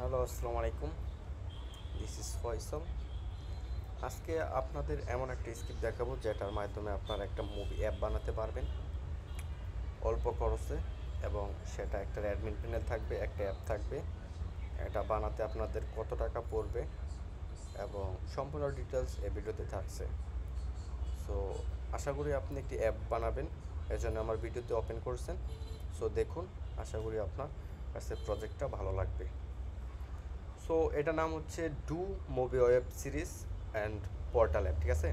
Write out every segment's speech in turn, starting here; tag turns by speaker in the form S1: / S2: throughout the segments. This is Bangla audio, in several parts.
S1: হ্যালো, আসসালামু আলাইকুম। This is Faisal. আজকে আপনাদের এমন একটা স্ক্রিপ্ট দেখাবো যেটার মাধ্যমে আপনারা একটা মুভি অ্যাপ বানাতে পারবেন অল্প খরচে, এবং সেটা একটা অ্যাডমিন প্যানেল থাকবে, একটা অ্যাপ থাকবে। এটা বানাতে আপনাদের কত টাকা পড়বে এবং সম্পূর্ণ ডিটেলস এই ভিডিওতে থাকছে। সো আশা করি আপনি একটি অ্যাপ বানাবেন, এজন্য আমার ভিডিওতে ওপেন করছেন। সো দেখুন, আশা করি আপনার কাছে প্রজেক্টটা ভালো লাগবে। সো এটার নাম হচ্ছে do movie web series and portal app, ঠিক আছে।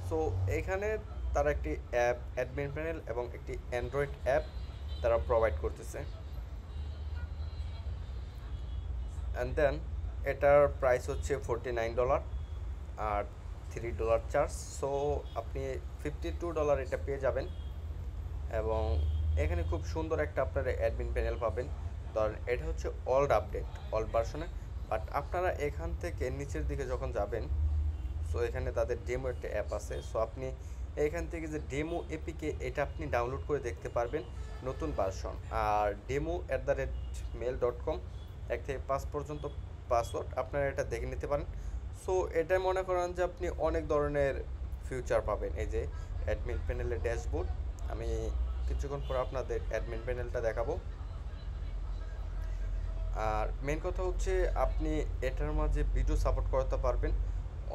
S1: সো এখানে তারা একটি অ্যাপ অ্যাডমিন প্যানেল এবং একটি অ্যান্ড্রয়েড অ্যাপ তারা প্রোভাইড করতেছে। অ্যান্ড দেন এটার প্রাইস হচ্ছে $49 আর $3 চার্জ। সো আপনি $52 এটা পেয়ে যাবেন, এবং এখানে খুব সুন্দর একটা আপনার অ্যাডমিন প্যানেল পাবেন। ধরেন এটা হচ্ছে ওল্ড আপডেট, ওল্ড ভার্সনে। বাট আপনারা এখান থেকে নিচের দিকে যখন যাবেন, সো এখানে তাদের ডেমো একটা অ্যাপ আছে। সো আপনি এখান থেকে যে ডেমো এপিকে এটা আপনি ডাউনলোড করে দেখতে পারবেন, নতুন ভার্সন। আর demo@mail.com 1 থেকে 5 পর্যন্ত পাসওয়ার্ড, আপনারা এটা দেখে নিতে পারেন। সো এটা মনে করেন যে আপনি অনেক ধরনের ফিউচার পাবেন। এই যে অ্যাডমিন প্যানেলের ড্যাশবোর্ড, আমি কিছুক্ষণ পর আপনাদের অ্যাডমিন প্যানেলটা দেখাবো। আর মেন কথা হচ্ছে আপনি এটার মাঝে ভিডিও সাপোর্ট করতে পারবেন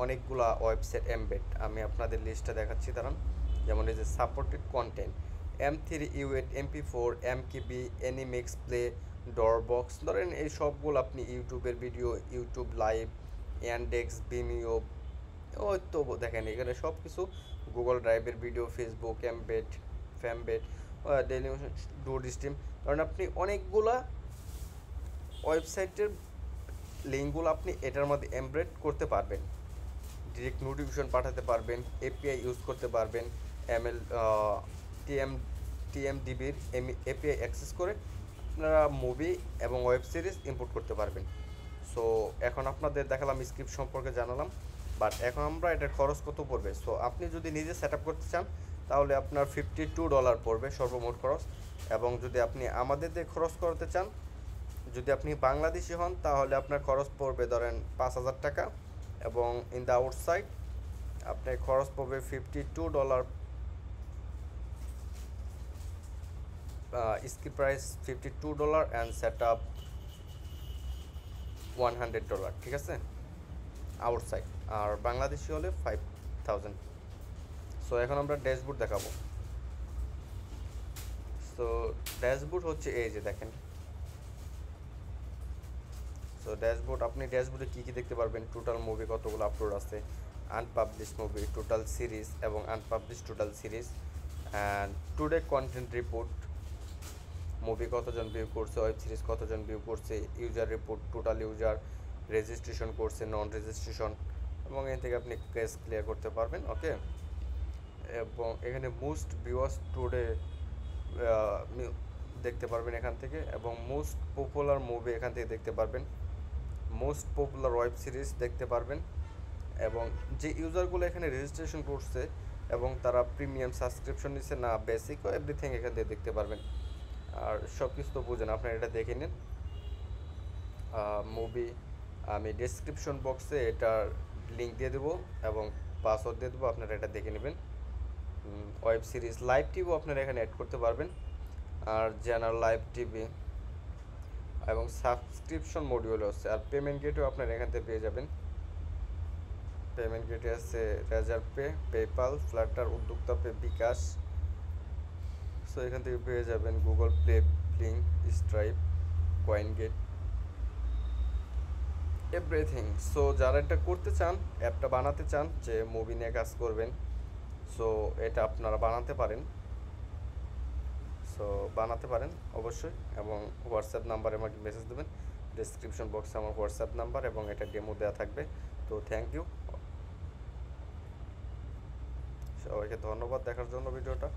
S1: অনেকগুলা ওয়েবসাইট এমবেড। আমি আপনাদের লিস্টটা দেখাচ্ছি দাঁড়ান। যেমন এই যে supported content, M3, U8, MP4, MKB, অ্যানিমেক্স প্লে, ডরবক্স, ধরেন এই সবগুলো আপনি ইউটিউবের ভিডিও, ইউটিউব লাইভ, ইয়ান্ডেক্স, ভিমিও, ওই তো দেখেন এখানে সব কিছু, গুগল ড্রাইভের ভিডিও, ফেসবুক এমবেড, ফ্যামবেড, ডেলি ডুড স্ট্রিম। কারণ আপনি অনেকগুলা ওয়েবসাইটের লিঙ্কগুলো আপনি এটার মধ্যে এমবেড করতে পারবেন, ডিরেক্ট নোটিফিকেশন পাঠাতে পারবেন, এপিআই ইউজ করতে পারবেন, এমএল টিএম টিএমডিবির এপিআই অ্যাক্সেস করে আপনারা মুভি এবং ওয়েব সিরিজ ইম্পোর্ট করতে পারবেন। সো এখন আপনাদের দেখালাম, স্ক্রিপ্ট সম্পর্কে জানালাম, বাট এখন আমরা এটার খরচ কত পড়বে। সো আপনি যদি নিজে সেট আপ করতে চান তাহলে আপনার $52 পড়বে সর্বমোট খরচ। এবং যদি আপনি আমাদের দিয়ে খরচ করতে চান, যদি আপনি বাংলাদেশি হন তাহলে আপনার খরচ পড়বে ধরেন $5,000, এবং ইন দ্য আউটসাইড আপনার খরচ পড়বে $52। Script price $52 and set up $100, ঠিক আছে, আউটসাইড। আর বাংলাদেশি হলে 5,000। সো এখন আমরা ড্যাশবোর্ড দেখাবো। সো ড্যাশবোর্ড হচ্ছে এই যে দেখেন। সো ড্যাশবোর্ড, আপনি ড্যাশবোর্ডে কী কী দেখতে পারবেন, টোটাল মুভি কতগুলো আপলোড আছে, আনপাবলিশ মুভি, টোটাল সিরিজ এবং unpublish total series, and today content report, movie কতজন ভিউ করছে, ওয়েব সিরিজ কতজন ভিউ করছে, user report, total user, registration করছে, নন রেজিস্ট্রেশন, এবং এখান থেকে আপনি কেস ক্লিয়ার করতে পারবেন। ওকে, এবং এখানে মোস্ট ভিউয়ার্স টুডে দেখতে পারবেন এখান থেকে, এবং মোস্ট পপুলার মুভি এখান থেকে দেখতে পারবেন, মোস্ট পপুলার ওয়েব সিরিজ দেখতে পারবেন, এবং যে ইউজারগুলো এখানে রেজিস্ট্রেশন করছে এবং তারা প্রিমিয়াম সাবস্ক্রিপশন নিচ্ছে না বেসিক, এভরিথিং এখান থেকে দেখতে পারবেন। আর সব কিছু তো বুঝেন, আপনারা এটা দেখে নিন। মুভি আমি ডেসক্রিপশন বক্সে এটার লিঙ্ক দিয়ে দেবো এবং পাসওয়ার্ড দিয়ে দেবো, আপনারা এটা দেখে নেবেন। ওয়েব সিরিজ লাইভ টিভিও আপনারা এখানে অ্যাড করতে পারবেন, আর জেনারেল লাইভ টিভি, এবং সাবস্ক্রিপশন মডিউল আছে। আর পেমেন্ট গেটও আপনারা এখান থেকে পেয়ে যাবেন। পেমেন্ট গেটে আছে Razorpay, PayPal, Flutter, Uddokta Pay, bKash. So এখান থেকে পেয়ে যাবেন Google Play, Blink, Stripe, CoinGate, everything. So যারা এটা করতে চান, অ্যাপটা বানাতে চান, যে মুভি নিয়ে কাজ করবেন, সো এটা আপনারা বানাতে পারেন। সো বানাতে পারেন অবশ্যই, এবং হোয়াটসঅ্যাপ নাম্বারে আমাকে মেসেজ দেবেন। ডিসক্রিপশন বক্সে আমার হোয়াটসঅ্যাপ নাম্বার এবং এটা ডেমো দেওয়া থাকবে। তো থ্যাংক ইউ, সবাইকে ধন্যবাদ দেখার জন্য ভিডিওটা।